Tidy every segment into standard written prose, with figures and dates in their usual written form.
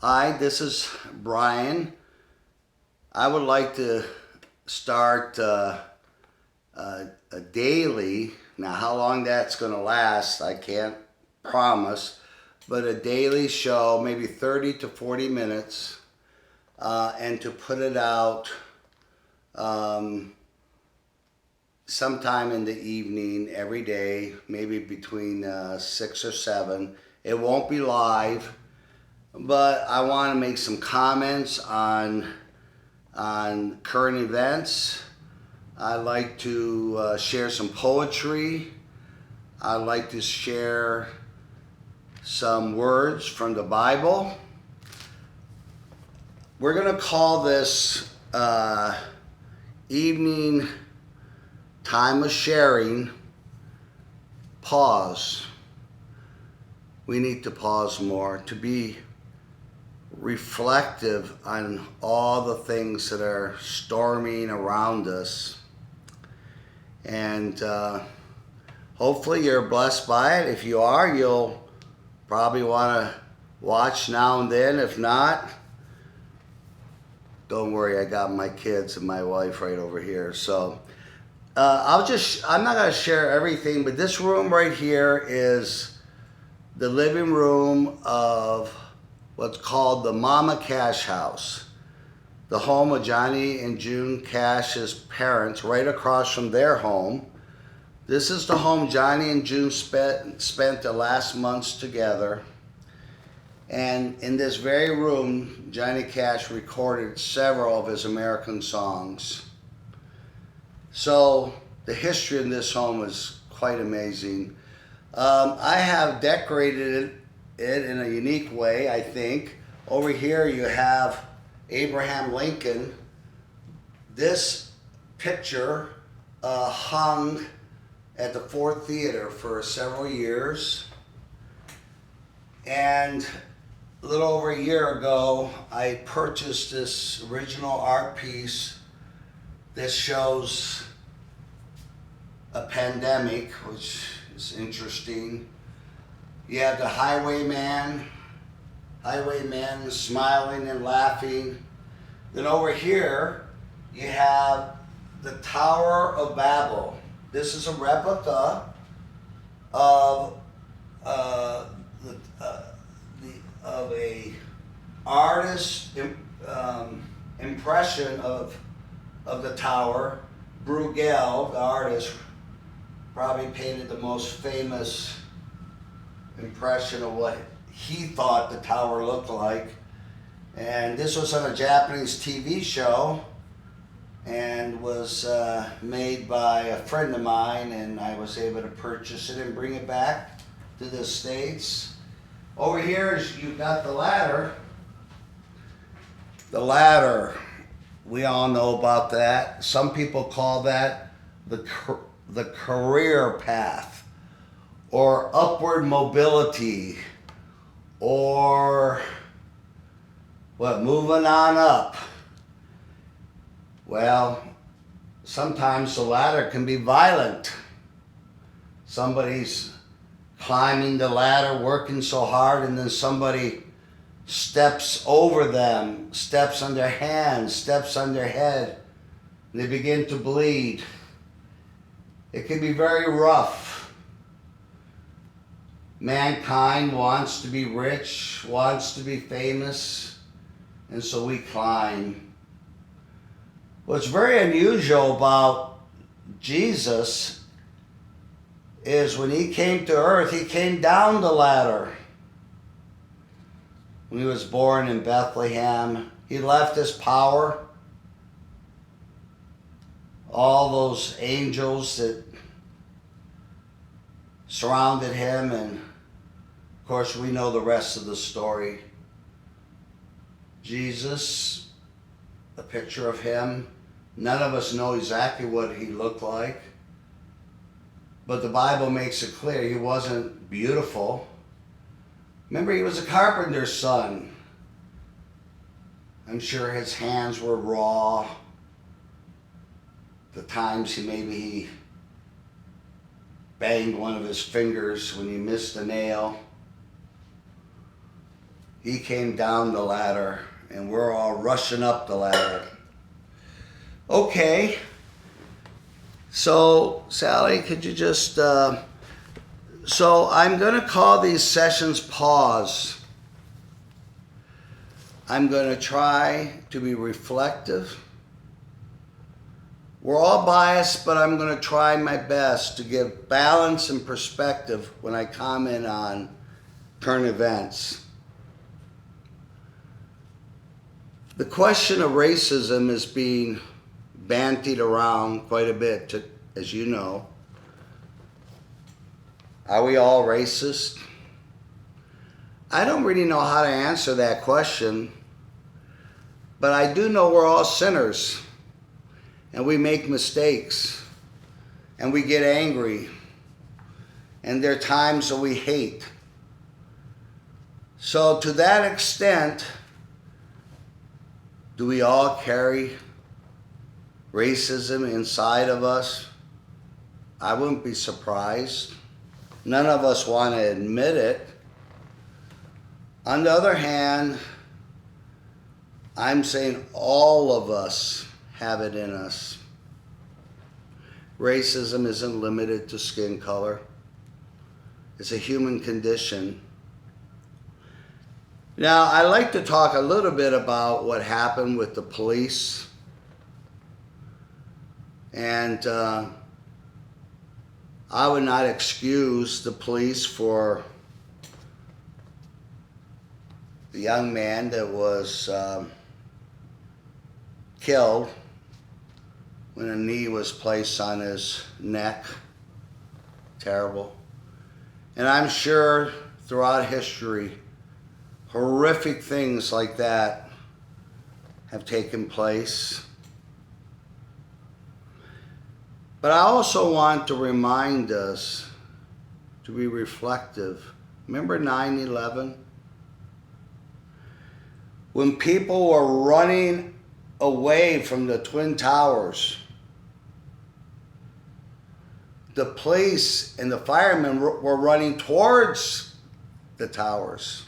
Hi, this is Brian. I would like to start a daily. Now, how long that's going to last, I can't promise, but a daily show, maybe 30 to 40 minutes, and to put it out um, sometime in the evening every day, maybe between 6 or 7. It won't be live, but I want to make some comments on current events. I like to share some poetry. I like to share some words from the Bible. We're going to call this evening time of sharing pause. We need to pause more to be reflective on all the things that are storming around us. And hopefully you're blessed by it. If you are, you'll probably want to watch now and then. If not, don't worry, I got my kids and my wife right over here. So I'm not going to share everything, but this room right here is the living room of what's called the Mama Cash House, the home of Johnny and June Cash's parents, right across from their home. This is the home Johnny and June spent the last months together. And in this very room, Johnny Cash recorded several of his American songs. So the history in this home is quite amazing. I have decorated it in a unique way, I think. Over here you have Abraham Lincoln. This picture hung at the Ford Theater for several years. And a little over a year ago, I purchased this original art piece. This shows a pandemic, which is interesting. You have the highwayman smiling and laughing. Then over here, you have the Tower of Babel. This is a replica of of a artist impression of the tower. Bruegel, the artist, probably painted the most famous impression of what he thought the tower looked like. And this was on a Japanese TV show and was made by a friend of mine, and I was able to purchase it and bring it back to the States. Over here you've got the ladder. The ladder, we all know about that. Some people call that the career path, or upward mobility, or moving on up. Well, sometimes the ladder can be violent. Somebody's climbing the ladder, working so hard, and then somebody steps over them, steps on their hands, steps on their head, and they begin to bleed. It can be very rough. Mankind wants to be rich, wants to be famous, and so we climb. What's very unusual about Jesus is when he came to earth, he came down the ladder. When he was born in Bethlehem, he left his power. All those angels that surrounded him, and of course we know the rest of the story. Jesus, a picture of him. None of us know exactly what he looked like, but the Bible makes it clear he wasn't beautiful. Remember, he was a carpenter's son. I'm sure his hands were raw. The times he banged one of his fingers when he missed a nail. he came down the ladder, and we're all rushing up the ladder. Okay. So, Sally, could you just... So I'm going to call these sessions pause. I'm going to try to be reflective. We're all biased, but I'm going to try my best to give balance and perspective when I comment on current events. The question of racism is being bandied around quite a bit, as you know. Are we all racist? I don't really know how to answer that question, but I do know we're all sinners, and we make mistakes, and we get angry, and there are times that we hate. So to that extent, do we all carry racism inside of us? I wouldn't be surprised. None of us want to admit it. On the other hand, I'm saying all of us have it in us. Racism isn't limited to skin color. It's a human condition. Now, I'd like to talk a little bit about what happened with the police. And I would not excuse the police for the young man that was killed when a knee was placed on his neck. Terrible. And I'm sure throughout history, horrific things like that have taken place. But I also want to remind us to be reflective. Remember 9/11? When people were running away from the Twin Towers, the police and the firemen were running towards the towers,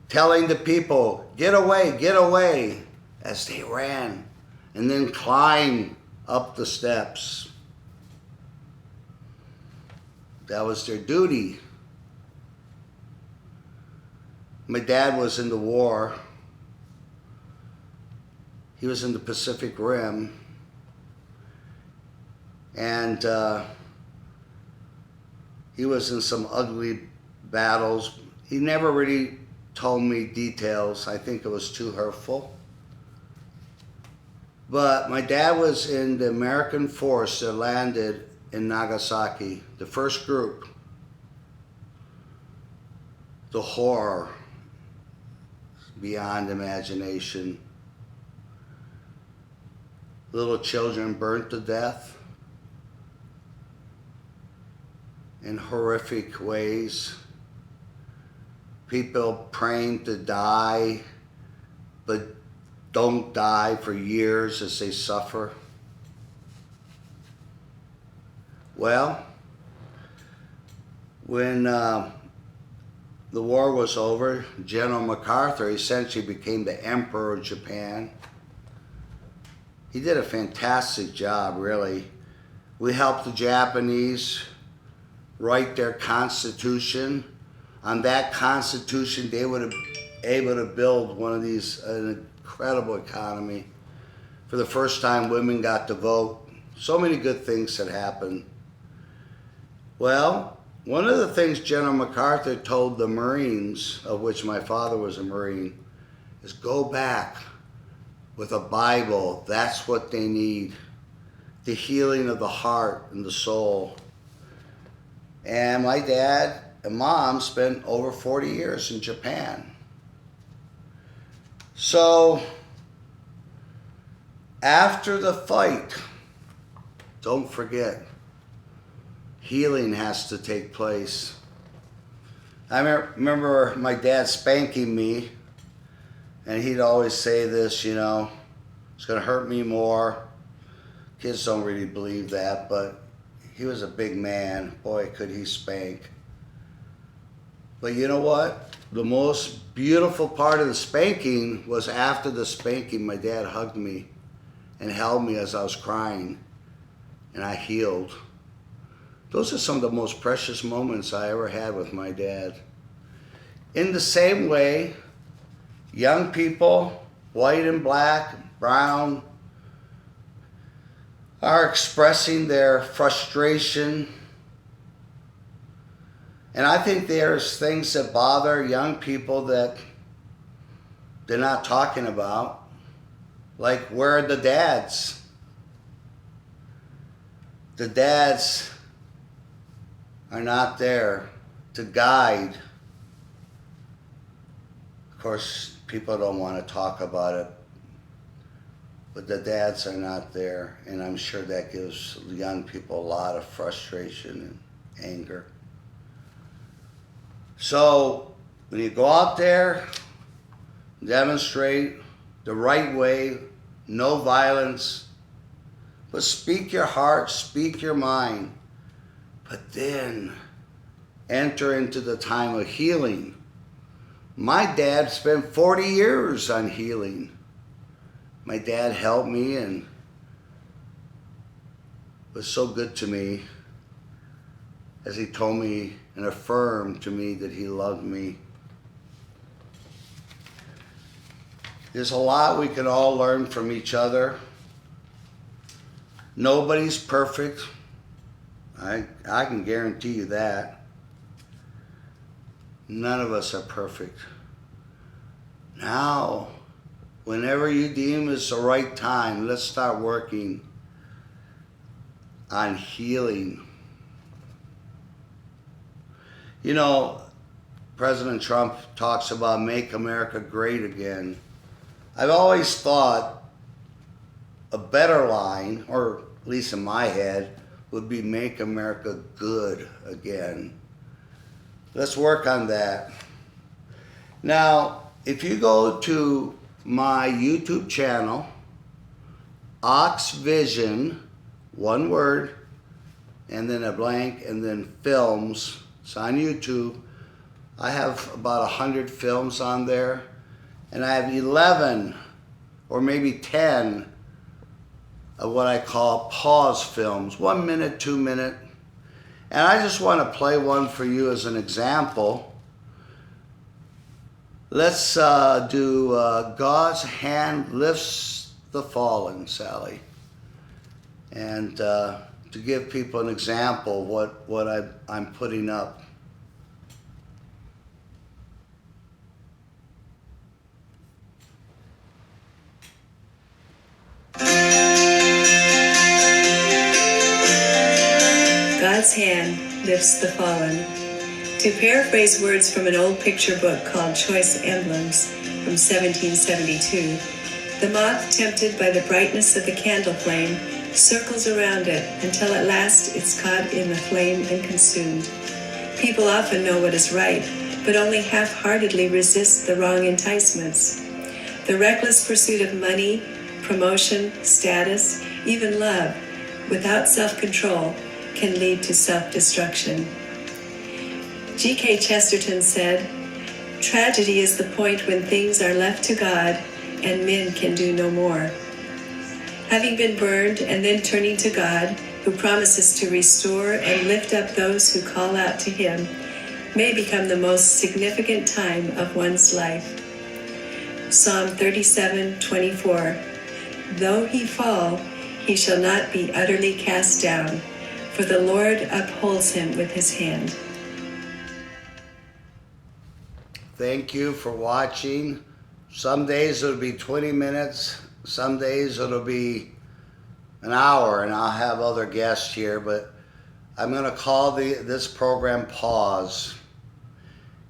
telling the people, get away, as they ran. And then climb up the steps. That was their duty. My dad was in the war. He was in the Pacific Rim. And he was in some ugly battles. He never really told me details. I think it was too hurtful. But my dad was in the American force that landed in Nagasaki, the first group. The horror beyond imagination. Little children burnt to death in horrific ways. People praying to die, but don't die for years as they suffer. Well, when the war was over, General MacArthur essentially became the Emperor of Japan. He did a fantastic job, really. We helped the Japanese write their constitution. On that constitution, they would have been able to build one of these incredible economy. For the first time, women got to vote. So many good things had happened. Well, one of the things General MacArthur told the Marines, of which my father was a Marine, is go back with a Bible. That's what they need. The healing of the heart and the soul. And my dad and mom spent over 40 years in Japan. So, after the fight, don't forget, healing has to take place. I remember my dad spanking me, and he'd always say this, you know, it's going to hurt me more. Kids don't really believe that, but he was a big man. Boy, could he spank. But you know what? The most beautiful part of the spanking was after the spanking, my dad hugged me and held me as I was crying, and I healed. Those are some of the most precious moments I ever had with my dad. In the same way, young people, white and black, brown, are expressing their frustration. And I think there's things that bother young people that they're not talking about. Like, where are the dads? The dads are not there to guide. Of course, people don't want to talk about it, but the dads are not there, and I'm sure that gives young people a lot of frustration and anger. So when you go out there, demonstrate the right way, no violence, but speak your heart, speak your mind, but then enter into the time of healing. My dad spent 40 years on healing. My dad helped me and was so good to me as he told me and affirmed to me that he loved me. There's a lot we can all learn from each other. Nobody's perfect. I can guarantee you that. None of us are perfect. Now, whenever you deem it's the right time, let's start working on healing. You know, President Trump talks about make America great again. I've always thought a better line, or at least in my head, would be make America good again. Let's work on that. Now, if you go to my YouTube channel, Ox Vision, one word, and then a blank, and then films. It's on YouTube. I have about 100 films on there, and I have 11 or maybe 10 of what I call pause films, 1 minute, 2 minute. And I just want to play one for you as an example. Let's do God's Hand Lifts the Fallen, Sally. And to give people an example of what I'm putting up. God's hand lifts the fallen. To paraphrase words from an old picture book called Choice Emblems from 1772, the moth, tempted by the brightness of the candle flame, circles around it until at last it's caught in the flame and consumed. People often know what is right, but only half-heartedly resist the wrong enticements. The reckless pursuit of money, promotion, status, even love, without self-control, can lead to self-destruction. G.K. Chesterton said, "Tragedy is the point when things are left to God and men can do no more." Having been burned and then turning to God, who promises to restore and lift up those who call out to Him, may become the most significant time of one's life. Psalm 37:24. Though he fall, he shall not be utterly cast down, for the Lord upholds him with his hand. Thank you for watching. Some days it'll be 20 minutes. Some days it'll be an hour, and I'll have other guests here, but I'm going to call this program Pause.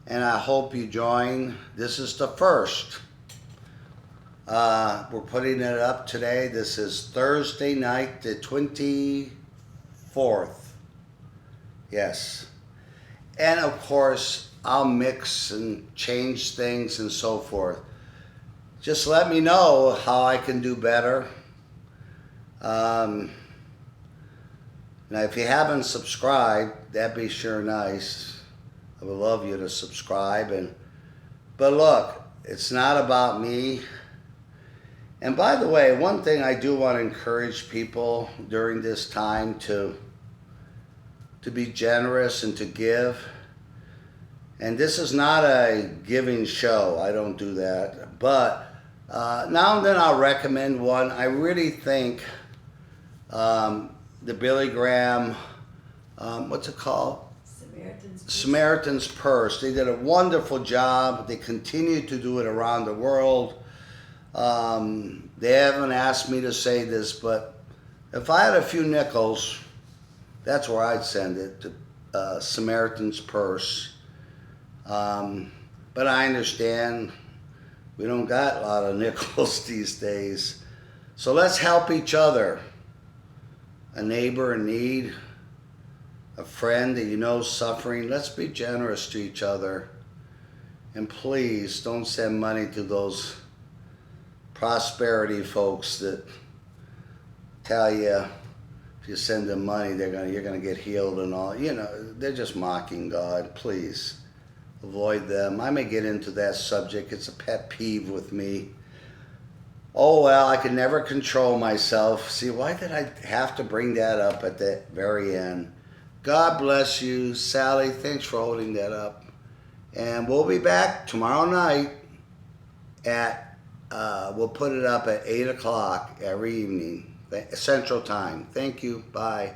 And I hope you join. This is the first. We're putting it up today. This is Thursday night, the 24th. Yes. And of course, I'll mix and change things and so forth. Just let me know how I can do better. Now, if you haven't subscribed, that'd be sure nice. I would love you to subscribe. But look, it's not about me. And by the way, one thing I do want to encourage people during this time to be generous and to give. And this is not a giving show. I don't do that. But now and then I'll recommend one. I really think the Billy Graham, what's it called? Samaritan's Purse. They did a wonderful job. They continue to do it around the world. They haven't asked me to say this, but if I had a few nickels, that's where I'd send it, to Samaritan's Purse. But I understand we don't got a lot of nickels these days. So let's help each other. A neighbor in need, a friend that you know is suffering. Let's be generous to each other. And please don't send money to those prosperity folks that tell you if you send them money you're gonna get healed and all. You know, they're just mocking God. Please avoid them. I may get into that subject. It's a pet peeve with me. Oh well, I can never control myself. See, why did I have to bring that up at the very end? God bless you, Sally. Thanks for holding that up. And we'll be back tomorrow night at, we'll put it up at 8 o'clock every evening, Central Time. Thank you. Bye.